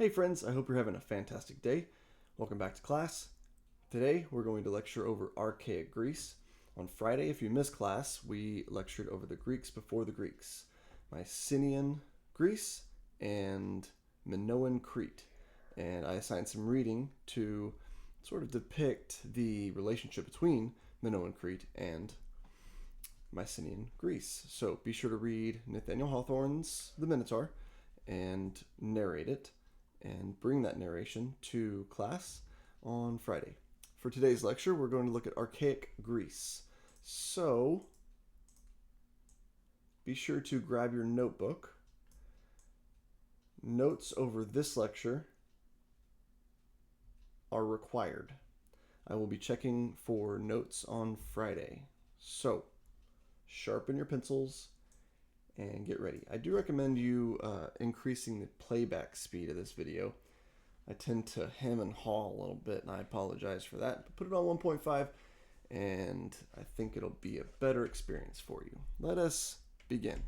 Hey friends, I hope you're having a fantastic day. Welcome back to class. Today we're going to lecture over Archaic Greece. On Friday, if you missed class, we lectured over the Greeks before the Greeks, Mycenaean Greece and Minoan Crete. And I assigned some reading to sort of depict the relationship between Minoan Crete and Mycenaean Greece. So be sure to read Nathaniel Hawthorne's The Minotaur and narrate it and bring that narration to class on Friday. For today's lecture, we're going to look at Archaic Greece. So be sure to grab your notebook. Notes over this lecture are required. I will be checking for notes on Friday. So sharpen your pencils and get ready. I do recommend you increasing the playback speed of this video. I tend to hem and haw a little bit, and I apologize for that. But put it on 1.5, and I think it'll be a better experience for you. Let us begin.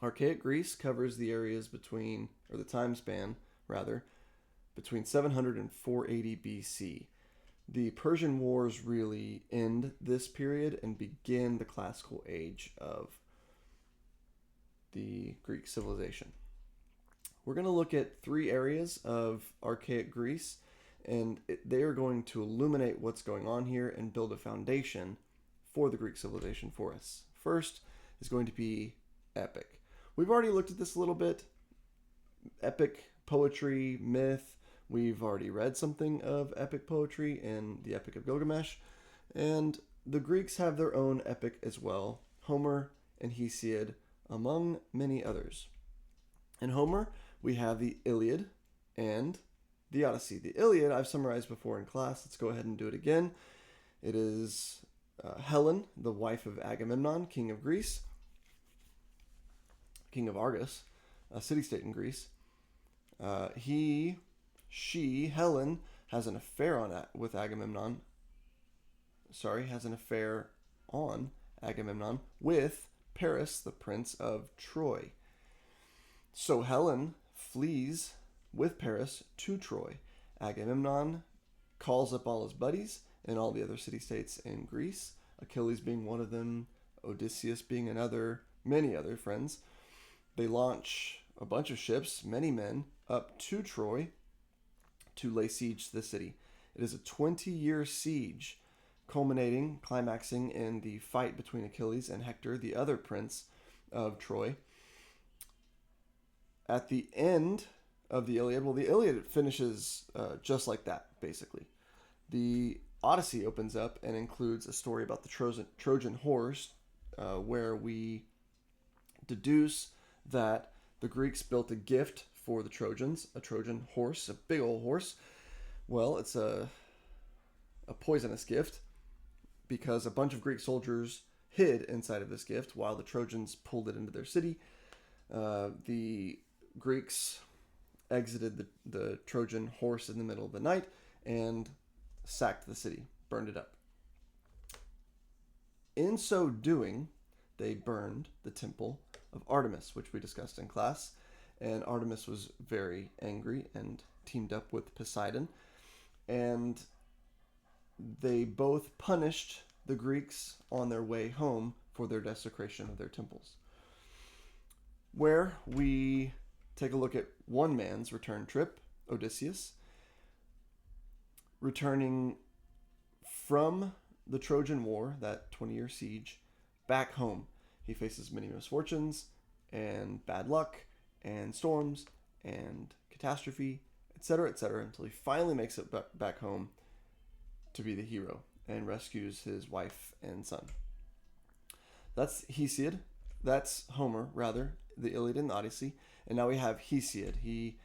Archaic Greece covers the areas between, or the time span, rather, between 700 and 480 BC. The Persian Wars really end this period and begin the classical age of the Greek civilization. We're going to look at three areas of Archaic Greece, and they are going to illuminate what's going on here and build a foundation for the Greek civilization for us. First is going to be epic. We've already looked at this a little bit. Epic poetry, myth. We've already read something of epic poetry in the Epic of Gilgamesh, and the Greeks have their own epic as well, Homer and Hesiod, among many others. In Homer, we have the Iliad and the Odyssey. The Iliad I've summarized before in class. Let's go ahead and do it again. It is Helen, the wife of Agamemnon, king of Greece, king of Argos, a city-state in Greece. Helen has an affair with Agamemnon. Has an affair on Agamemnon with Paris, the prince of Troy. So Helen flees with Paris to Troy. Agamemnon calls up all his buddies and all the other city-states in Greece, Achilles being one of them, Odysseus being another, many other friends. They launch a bunch of ships, many men, up to Troy to lay siege to the city. It is a 20-year siege, climaxing in the fight between Achilles and Hector, the other prince of Troy. At the end of the Iliad, the Iliad finishes just like that, basically. The Odyssey opens up and includes a story about the Trojan horse, where we deduce that the Greeks built a gift for the Trojans, a Trojan horse, a big old horse. Well, it's a poisonous gift, because a bunch of Greek soldiers hid inside of this gift while the Trojans pulled it into their city. The Greeks exited the Trojan horse in the middle of the night and sacked the city, burned it up. In so doing, they burned the temple of Artemis, which we discussed in class. And Artemis was very angry and teamed up with Poseidon. And they both punished the Greeks on their way home for their desecration of their temples. Where we take a look at one man's return trip, Odysseus, returning from the Trojan War, that 20-year siege, back home. He faces many misfortunes and bad luck and storms and catastrophe, etc., until he finally makes it back home to be the hero and rescues his wife and son. That's Hesiod. That's Homer, rather, the Iliad and the Odyssey. And now we have Hesiod. He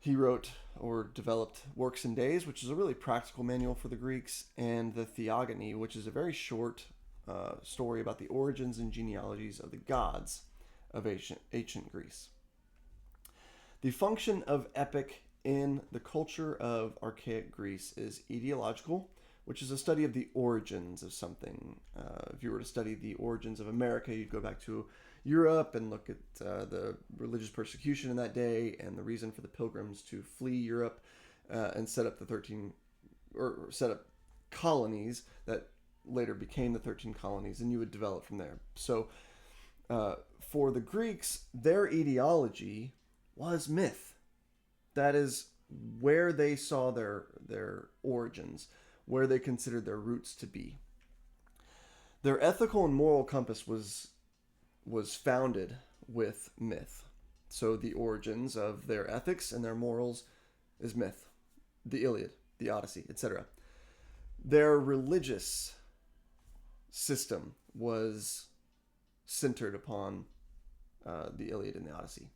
wrote or developed Works and Days, which is a really practical manual for the Greeks, and the Theogony, which is a very short story about the origins and genealogies of the gods of ancient Greece. The function of epic in the culture of Archaic Greece is etiological, which is a study of the origins of something. If you were to study the origins of America, you'd go back to Europe and look at the religious persecution in that day and the reason for the pilgrims to flee Europe and set up set up colonies that later became the 13 colonies, and you would develop from there. So for the Greeks, their ideology was myth. That is where they saw their origins, where they considered their roots to be. Their ethical and moral compass was founded with myth. So the origins of their ethics and their morals is myth. The Iliad, the Odyssey, etc. Their religious system was centered upon the Iliad and the Odyssey.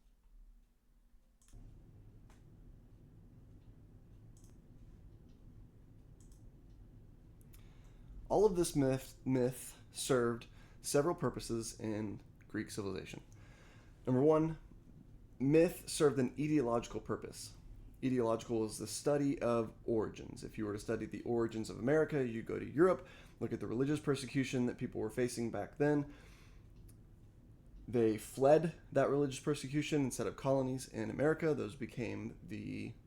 All of this myth served several purposes in Greek civilization. Number one, myth served an ideological purpose. Ideological is the study of origins. If you were to study the origins of America, you go to Europe, look at the religious persecution that people were facing back then. They fled that religious persecution and set up colonies in America. Those became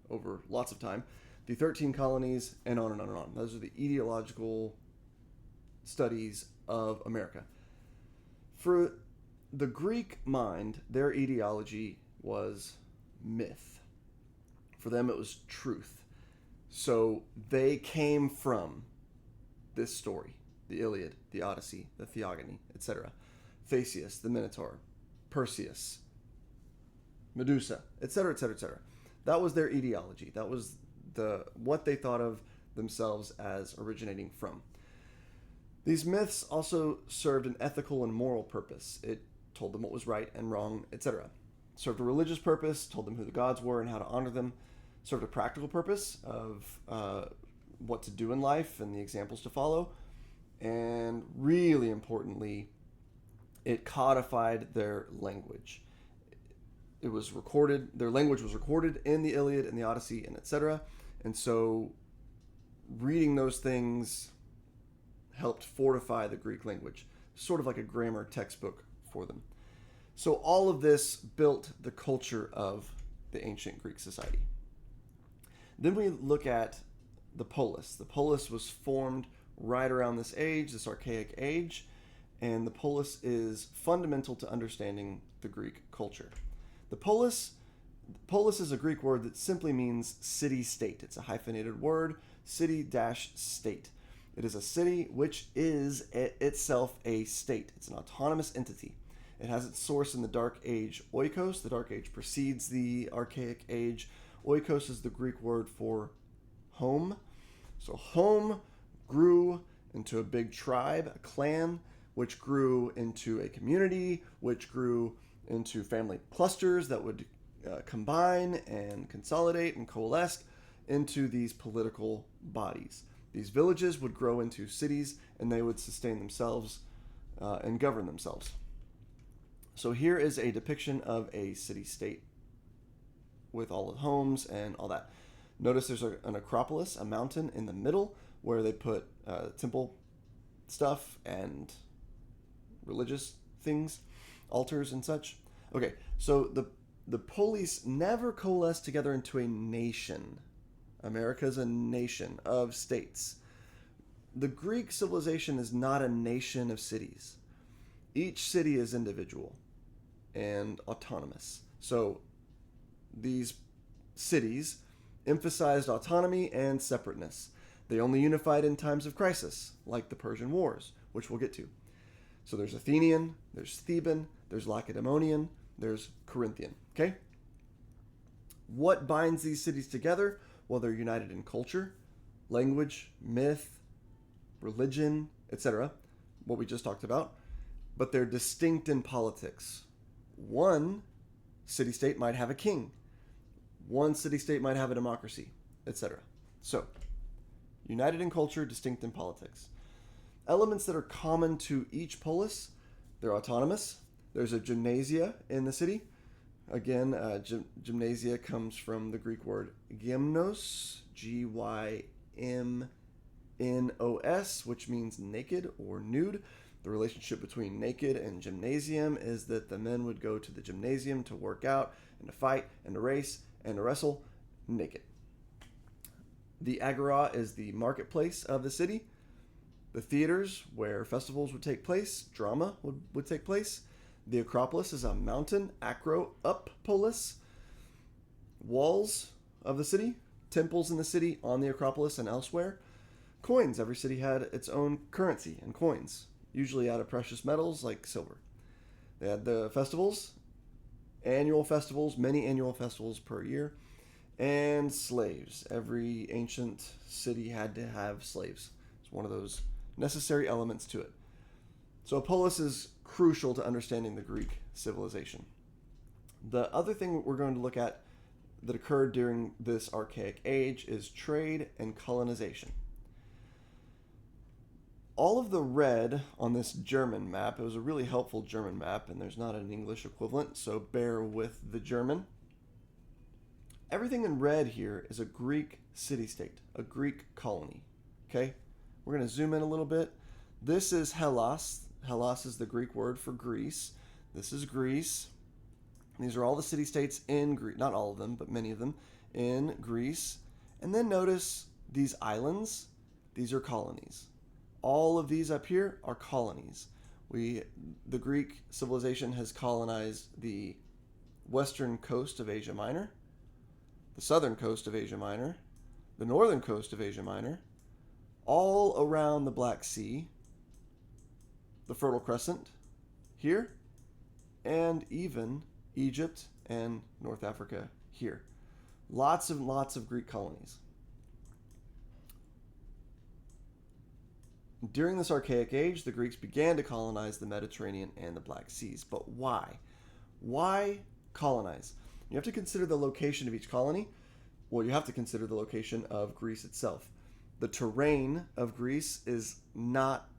over lots of time, the 13 colonies, and on and on and on. Those are the ideological studies of America. For the Greek mind, their ideology was myth. For them, it was truth. So they came from this story, the Iliad, the Odyssey, the Theogony, etc. Theseus, the Minotaur, Perseus, Medusa, etc., etc., etc. That was their ideology. That was what they thought of themselves as originating from. These myths also served an ethical and moral purpose. It told them what was right and wrong, etc. Served a religious purpose, told them who the gods were and how to honor them. Served a practical purpose of what to do in life and the examples to follow. And really importantly, it codified their language. It was recorded, their language was recorded in the Iliad and the Odyssey and etc. And so reading those things helped fortify the Greek language, sort of like a grammar textbook for them. So all of this built the culture of the ancient Greek society. Then we look at the polis. The polis was formed right around this age, this Archaic age, and the polis is fundamental to understanding the Greek culture. The polis is a Greek word that simply means city-state. It's a hyphenated word, city-state. It is a city which is itself a state. It's an autonomous entity. It has its source in the Dark Age oikos. The Dark Age precedes the Archaic Age. Oikos is the Greek word for home. So home grew into a big tribe, a clan, which grew into a community, which grew into family clusters that would combine and consolidate and coalesce into these political bodies. These villages would grow into cities, and they would sustain themselves and govern themselves. So here is a depiction of a city-state with all the homes and all that. Notice there's an acropolis, a mountain in the middle, where they put temple stuff and religious things, altars and such. Okay, so the polis never coalesced together into a nation. America is a nation of states. The Greek civilization is not a nation of cities. Each city is individual and autonomous. So these cities emphasized autonomy and separateness. They only unified in times of crisis, like the Persian Wars, which we'll get to. So there's Athenian, there's Theban, there's Lacedaemonian, there's Corinthian. Okay? What binds these cities together? Well, they're united in culture, language, myth, religion, etc., what we just talked about, but they're distinct in politics. One city-state might have a king. One city-state might have a democracy, etc. So, united in culture, distinct in politics. Elements that are common to each polis, they're autonomous. There's a gymnasia in the city. Again, gymnasia comes from the Greek word gymnos, Gymnos, which means naked or nude. The relationship between naked and gymnasium is that the men would go to the gymnasium to work out and to fight and to race and to wrestle naked. The agora is the marketplace of the city. The theaters where festivals would take place, drama would take place. The Acropolis is a mountain, Acropolis. Walls of the city, temples in the city, on the Acropolis and elsewhere. Coins. Every city had its own currency and coins, usually out of precious metals like silver. They had the festivals, annual festivals, many annual festivals per year, and slaves. Every ancient city had to have slaves. It's one of those necessary elements to it. So a polis is crucial to understanding the Greek civilization. The other thing we're going to look at that occurred during this archaic age is trade and colonization. All of the red on this German map, it was a really helpful German map, and there's not an English equivalent, so bear with the German. Everything in red here is a Greek city-state, a Greek colony. Okay? We're going to zoom in a little bit. This is Hellas. Hellas is the Greek word for Greece. This is Greece. These are all the city-states in Greece. Not all of them, but many of them in Greece. And then notice these islands. These are colonies. All of these up here are colonies. The Greek civilization has colonized the western coast of Asia Minor, the southern coast of Asia Minor, the northern coast of Asia Minor, all around the Black Sea, the Fertile Crescent here, and even Egypt and North Africa here. Lots of Greek colonies. During this archaic age, the Greeks began to colonize the Mediterranean and the Black Seas. But why? Why colonize? You have to consider the location of each colony. Well, you have to consider the location of Greece itself. The terrain of Greece is not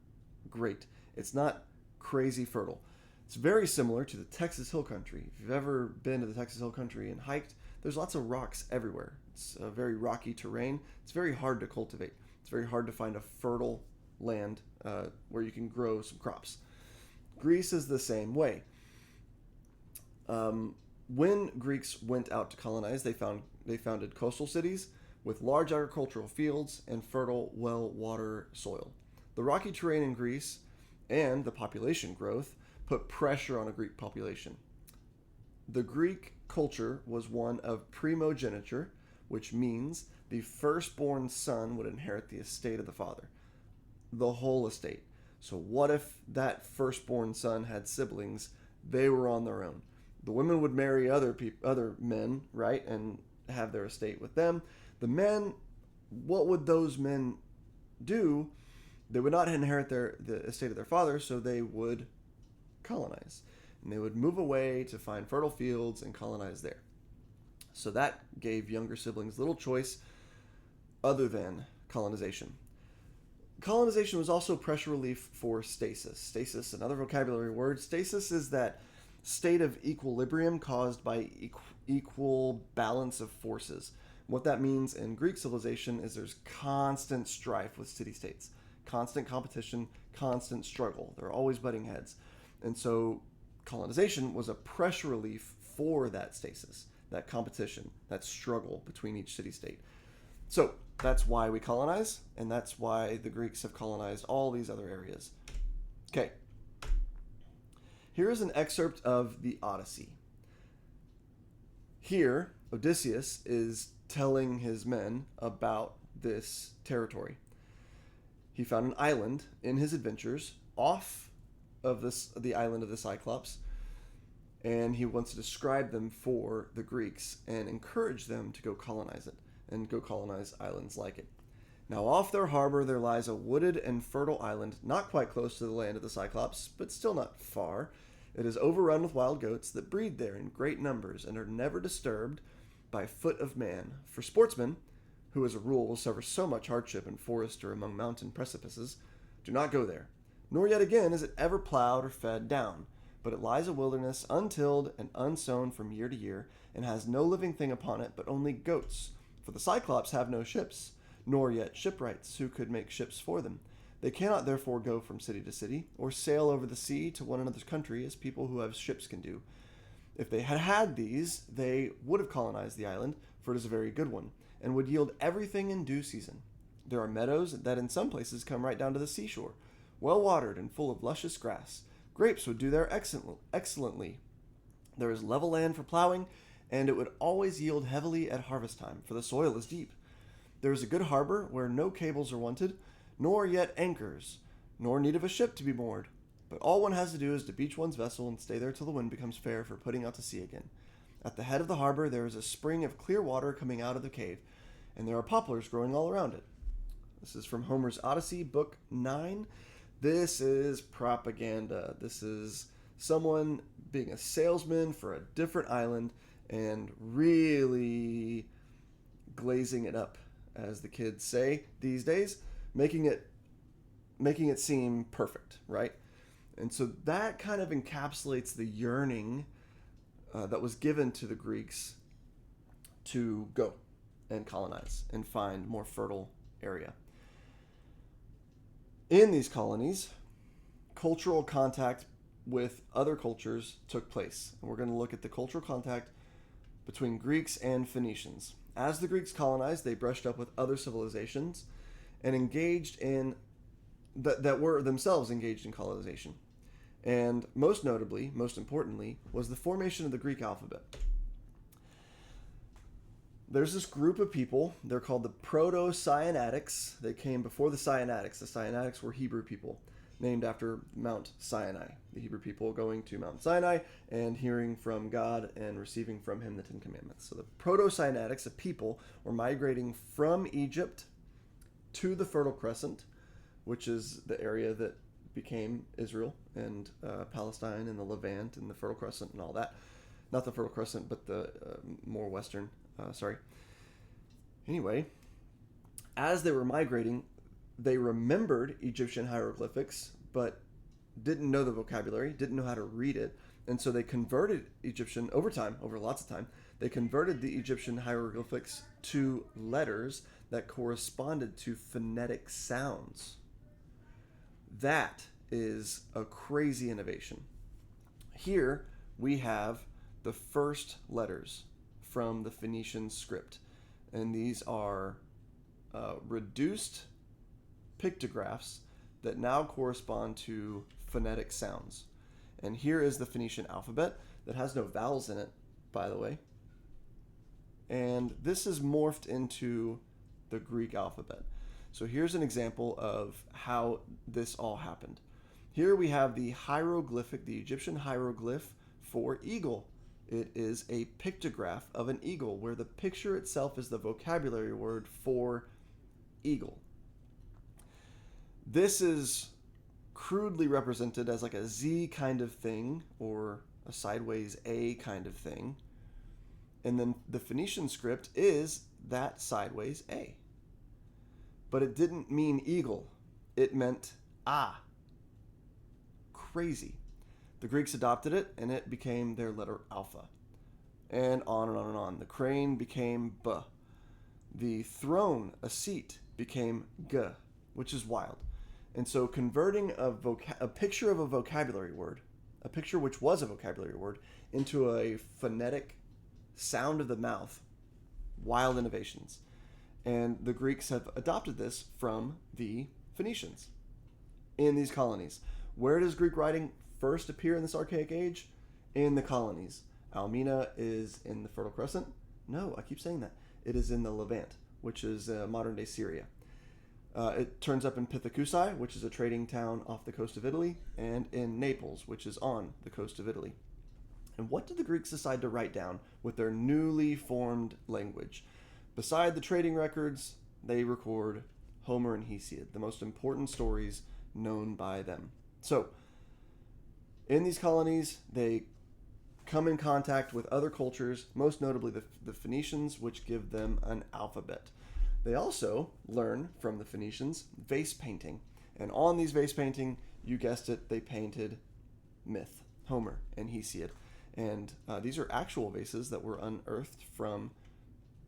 great. It's not crazy fertile. It's very similar to the Texas Hill Country. If you've ever been to the Texas Hill Country and hiked, there's lots of rocks everywhere. It's a very rocky terrain. It's very hard to cultivate. It's very hard to find a fertile land where you can grow some crops. Greece is the same way. When Greeks went out to colonize, they founded coastal cities with large agricultural fields and fertile, well-watered soil. The rocky terrain in Greece and the population growth put pressure on a Greek population. The Greek culture was one of primogeniture, which means the firstborn son would inherit the estate of the father, the whole estate. So what if that firstborn son had siblings? They were on their own. The women would marry other men, right, and have their estate with them. The men, what would those men do? They would not inherit the estate of their father, so they would colonize. And they would move away to find fertile fields and colonize there. So that gave younger siblings little choice other than colonization. Colonization was also pressure relief for stasis. Stasis, another vocabulary word. Stasis is that state of equilibrium caused by equal balance of forces. What that means in Greek civilization is there's constant strife with city-states, constant competition, constant struggle. They're always butting heads. And so colonization was a pressure relief for that stasis, that competition, that struggle between each city-state. So that's why we colonize, and that's why the Greeks have colonized all these other areas. Okay. Here is an excerpt of the Odyssey. Here, Odysseus is telling his men about this territory. He found an island in his adventures off of the island of the Cyclops, and he wants to describe them for the Greeks and encourage them to go colonize it and go colonize islands like it. Now, off their harbor there lies a wooded and fertile island, not quite close to the land of the Cyclops, but still not far. It is overrun with wild goats that breed there in great numbers and are never disturbed by foot of man. For sportsmen, who as a rule will suffer so much hardship in forest or among mountain precipices, do not go there. Nor yet again is it ever plowed or fed down, but it lies a wilderness, untilled and unsown from year to year, and has no living thing upon it, but only goats. For the Cyclops have no ships, nor yet shipwrights who could make ships for them. They cannot therefore go from city to city or sail over the sea to one another's country as people who have ships can do. If they had had these, they would have colonized the island, for it is a very good one, and would yield everything in due season. There are meadows that in some places come right down to the seashore, well watered and full of luscious grass. Grapes would do there excellently. There is level land for plowing, and it would always yield heavily at harvest time, for the soil is deep. There is a good harbor where no cables are wanted, nor yet anchors, nor need of a ship to be moored. But all one has to do is to beach one's vessel and stay there till the wind becomes fair for putting out to sea again. At the head of the harbor there is a spring of clear water coming out of the cave, and there are poplars growing all around it. This is from Homer's Odyssey, Book 9. This is propaganda. This is someone being a salesman for a different island and really glazing it up, as the kids say these days, making it seem perfect, right? And so that kind of encapsulates the yearning that was given to the Greeks to go and colonize and find more fertile area. In these colonies, cultural contact with other cultures took place. And we're going to look at the cultural contact between Greeks and Phoenicians. As the Greeks colonized, they brushed up with other civilizations and engaged in that were themselves engaged in colonization. And most notably, most importantly, was the formation of the Greek alphabet. There's this group of people, they're called the Proto-Sinaitics. They came before the Sinaitics. The Sinaitics were Hebrew people, named after Mount Sinai. The Hebrew people going to Mount Sinai and hearing from God and receiving from him the Ten Commandments. So the Proto-Sinaitics, a people, were migrating from Egypt to the Fertile Crescent, which is the area that became Israel and Palestine and the Levant and the Fertile Crescent and all that. Not the Fertile Crescent, but the more western. Anyway, as they were migrating, they remembered Egyptian hieroglyphics, but didn't know the vocabulary, didn't know how to read it. And so they converted Egyptian, over lots of time, they converted the Egyptian hieroglyphics to letters that corresponded to phonetic sounds. That is a crazy innovation. Here we have the first letters from the Phoenician script. And these are reduced pictographs that now correspond to phonetic sounds. And here is the Phoenician alphabet that has no vowels in it, by the way. And this is morphed into the Greek alphabet. So here's an example of how this all happened. Here we have the hieroglyphic, the Egyptian hieroglyph for eagle. It is a pictograph of an eagle, where the picture itself is the vocabulary word for eagle. This is crudely represented as like a Z kind of thing, or a sideways A kind of thing. And then the Phoenician script is that sideways A. But it didn't mean eagle. It meant ah. Crazy. The Greeks adopted it, and it became their letter alpha. And on and on and on. The crane became B. The throne, a seat, became G, which is wild. And so converting a picture of a vocabulary word, a picture which was a vocabulary word, into a phonetic sound of the mouth, wild innovations. And the Greeks have adopted this from the Phoenicians in these colonies. Where does Greek writing first appear in this archaic age? In the colonies. Almina is in the Fertile Crescent. No, I keep saying that. It is in the Levant, which is modern-day Syria. It turns up in Pithecusae, which is a trading town off the coast of Italy, and in Naples, which is on the coast of Italy. And what did the Greeks decide to write down with their newly formed language? Beside the trading records, they record Homer and Hesiod, the most important stories known by them. So, in these colonies, they come in contact with other cultures, most notably the Phoenicians, which give them an alphabet. They also learn from the Phoenicians vase painting. And on these vase painting, you guessed it, they painted myth, Homer and Hesiod. And these are actual vases that were unearthed from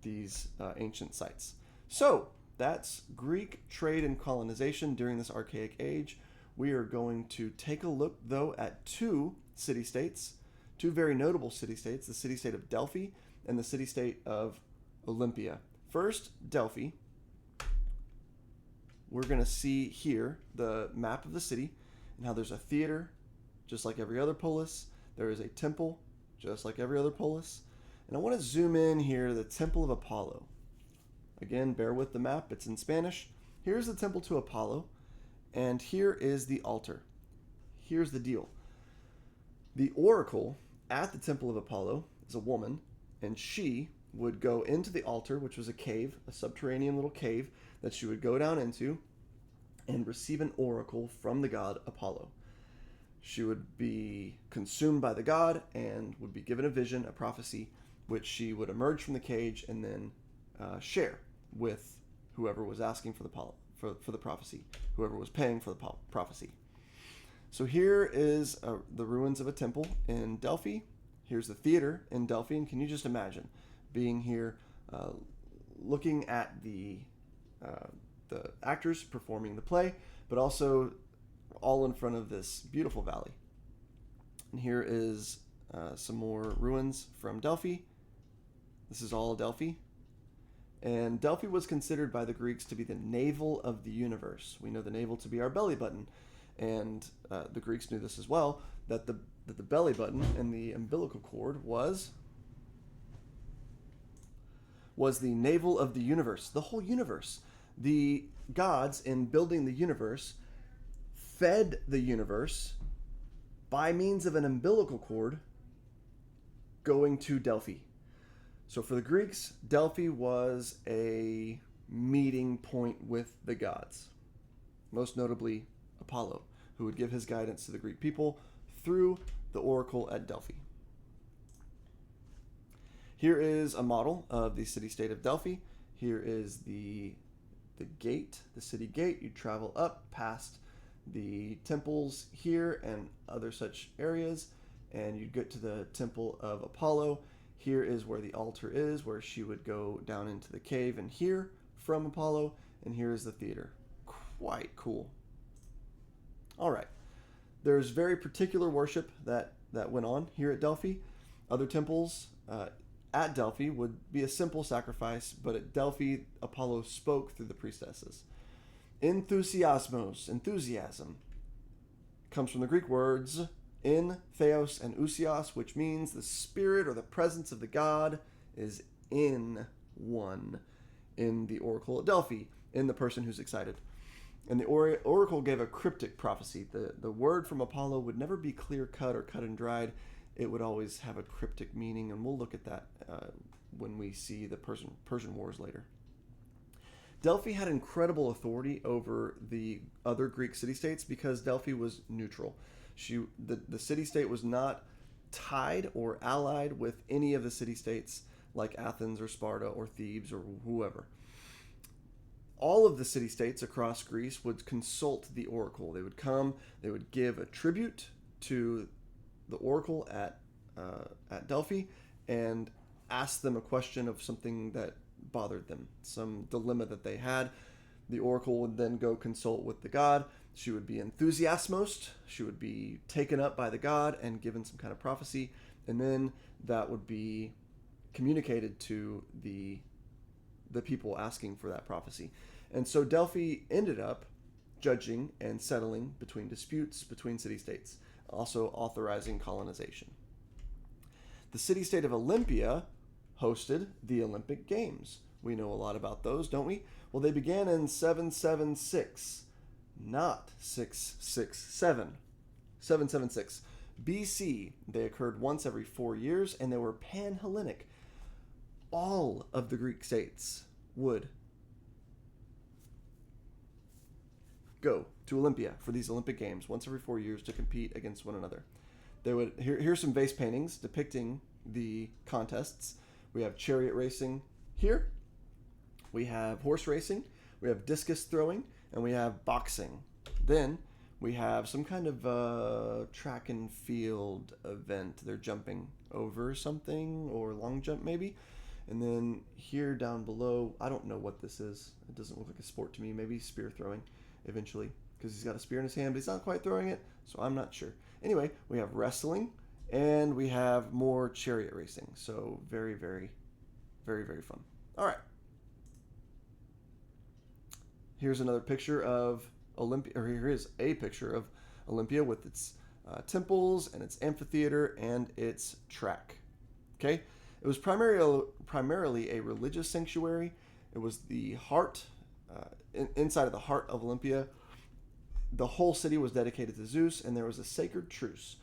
these ancient sites. So, that's Greek trade and colonization during this Archaic Age. We are going to take a look, though, at two city-states, two very notable city-states, the city-state of Delphi and the city-state of Olympia. First, Delphi. We're going to see here the map of the city and how there's a theater, just like every other polis. There is a temple, just like every other polis. And I want to zoom in here to the Temple of Apollo. Again, bear with the map. It's in Spanish. Here's the temple to Apollo, and here is the altar. Here's the deal. The oracle at the Temple of Apollo is a woman, and she would go into the altar, which was a cave, a subterranean little cave that she would go down into and receive an oracle from the god Apollo. She would be consumed by the god and would be given a vision, a prophecy, which she would emerge from the cage and then share with whoever was asking for the prophecy, whoever was paying for the prophecy. So here is the ruins of a temple in Delphi. Here's the theater in Delphi, and can you just imagine being here, looking at the actors performing the play, but also all in front of this beautiful valley. And here is some more ruins from Delphi. This is all Delphi. And Delphi was considered by the Greeks to be the navel of the universe. We know the navel to be our belly button. And the Greeks knew this as well, that the belly button and the umbilical cord was the navel of the universe, the whole universe. The gods, in building the universe, fed the universe by means of an umbilical cord going to Delphi. So for the Greeks, Delphi was a meeting point with the gods, most notably Apollo, who would give his guidance to the Greek people through the oracle at Delphi. Here is a model of the city-state of Delphi. Here is the gate, the city gate. You travel up past the temples here and other such areas, and you get to the temple of Apollo. Here is where the altar is, where she would go down into the cave and hear from Apollo, and here is the theater. Quite cool. All right. There's very particular worship that went on here at Delphi. Other temples at Delphi would be a simple sacrifice, but at Delphi, Apollo spoke through the priestesses. Enthusiasm, comes from the Greek words in, theos, and ousios, which means the spirit or the presence of the god is in one, in the oracle at Delphi, in the person who's excited. And the oracle gave a cryptic prophecy. The word from Apollo would never be clear-cut or cut and dried. It would always have a cryptic meaning, and we'll look at that when we see the Persian Wars later. Delphi had incredible authority over the other Greek city-states because Delphi was neutral. The city-state was not tied or allied with any of the city-states like Athens or Sparta or Thebes or whoever. All of the city-states across Greece would consult the oracle. They would come, they would give a tribute to the oracle at Delphi and ask them a question of something that bothered them, some dilemma that they had. The oracle would then go consult with the god. She would be enthusiasmos. She would be taken up by the god and given some kind of prophecy, and then that would be communicated to the people asking for that prophecy. And so Delphi ended up judging and settling between disputes between city-states, also authorizing colonization. The city-state of Olympia hosted the Olympic Games. We know a lot about those, don't we? Well, they began in 776, not 667. 776 BC. They occurred once every 4 years, and they were pan-Hellenic. All of the Greek states would go to Olympia for these Olympic Games once every 4 years to compete against one another. They would here's some vase paintings depicting the contests. We have chariot racing here. We have horse racing. We have discus throwing, and we have boxing. Then we have some kind of track and field event. They're jumping over something, or long jump maybe. And then here down below, I don't know what this is. It doesn't look like a sport to me. Maybe spear throwing eventually, because he's got a spear in his hand, but he's not quite throwing it, so I'm not sure. Anyway, we have wrestling, and we have more chariot racing. So very, very, very, very fun. All right. Here's another picture of Olympia, or here is a picture of Olympia with its temples and its amphitheater and its track. Okay, it was primarily a religious sanctuary. It was the heart, inside of the heart of Olympia. The whole city was dedicated to Zeus, and there was a sacred truce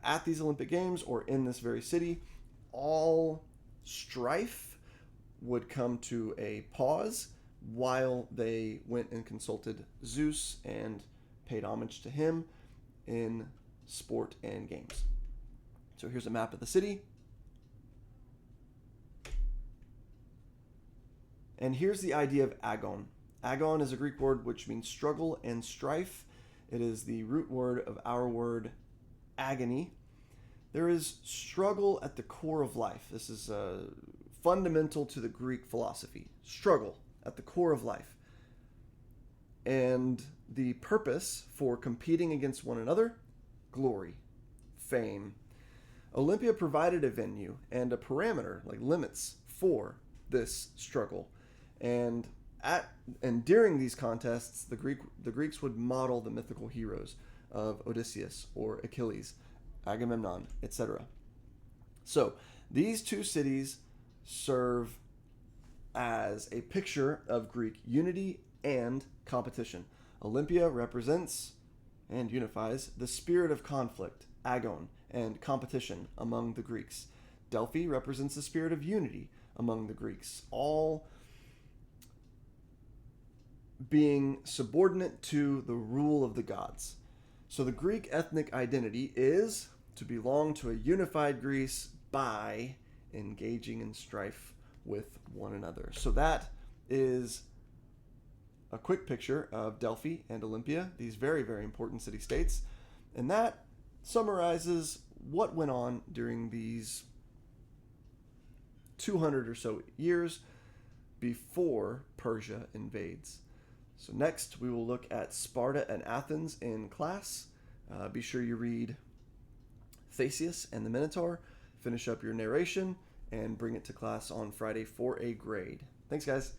at these Olympic Games, or in this very city. All strife would come to a pause while they went and consulted Zeus and paid homage to him in sport and games. So here's a map of the city. And here's the idea of agon. Agon is a Greek word which means struggle and strife. It is the root word of our word agony. There is struggle at the core of life. This is fundamental to the Greek philosophy. Struggle at the core of life. And the purpose for competing against one another, glory, fame. Olympia provided a venue and a parameter, like limits, for this struggle. And during these contests, the Greeks would model the mythical heroes of Odysseus or Achilles, Agamemnon, etc. So these two cities serve as a picture of Greek unity and competition. Olympia represents and unifies the spirit of conflict, agon, and competition among the Greeks. Delphi represents the spirit of unity among the Greeks, all being subordinate to the rule of the gods. So the Greek ethnic identity is to belong to a unified Greece by engaging in strife with one another. So that is a quick picture of Delphi and Olympia, these very, very important city-states. And that summarizes what went on during these 200 or so years before Persia invades. So next we will look at Sparta and Athens in class. Be sure you read Theseus and the Minotaur, finish up your narration, and bring it to class on Friday for a grade. Thanks, guys.